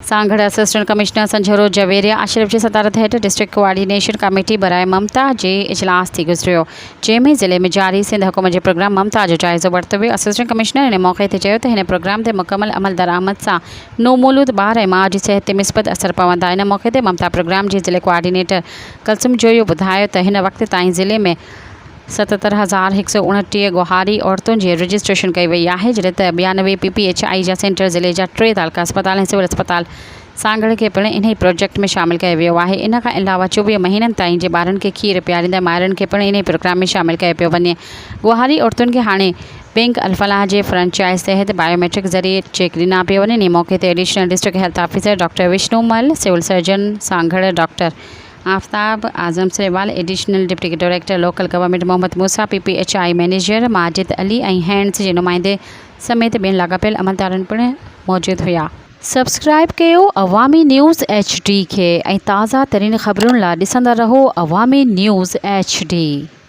Sanghar assistant commissioner संझरो Javeria Ashraf जी सदारत हेठ district coordination committee बराए ममता जे इजलास थी गुजरियो, जंहिंमें ज़िले में जारी सिंध हुकूमत जे प्रोग्राम ममता जो जाइज़ो वरितो वियो। असिस्टेंट कमिश्नर इन मौक़े ते चयो त हिन प्रोग्राम ते मुकमल अमल दरामद सां नौमौलूद ॿार ऐं माउ जी सिहत ते मिस्बत असर पवंदा। इन मौक़े ते ममता प्रोग्राम जे ज़िले कोऑर्डिनेटर कुलसुम जोयो ॿुधायो त हिन वक़्त ताईं ज़िले में 77,129 गुहारी औरतुनि जी रजिस्ट्रेशन कई वई आहे, जॾहिं त 92 PPHI जा सेंटर ज़िले जा 3 तालुका अस्पताल ऐं सिविल अस्पताल सांगड़ खे पिणु इन प्रोजेक्ट में शामिल कयो वियो आहे। इन खां अलावा 24 महीननि ताईं जे ॿारनि खे खीर पीआरींदड़ माइरुनि खे पिणु इन प्रोग्राम में शामिल कयो पियो वञे। गुहारी औरतुनि खे हाणे बैंक अल-फलाह जे फ्रेंचाइज़ तहत बायोमेट्रिक ज़रिए चेक ॾिना पिया वञनि। इन मौक़े ते additional district health officer doctor Vishnumal, civil surgeon Sanghar doctor Aftab Azam Sarewal, additional deputy director local government Mohammad Musa, PPHI manager Majid Ali ऐं हैंड्स जे नुमाइंदे समेत ॿियनि लाॻापियल अमलदारनि पिणु मौजूदु हुआ। सब्सक्राइब कयो अवामी न्यूज़ HD खे ऐं ताज़ा तरीन ख़बरुनि लाइ ॾिसंदा रहो अवामी न्यूज़ HD।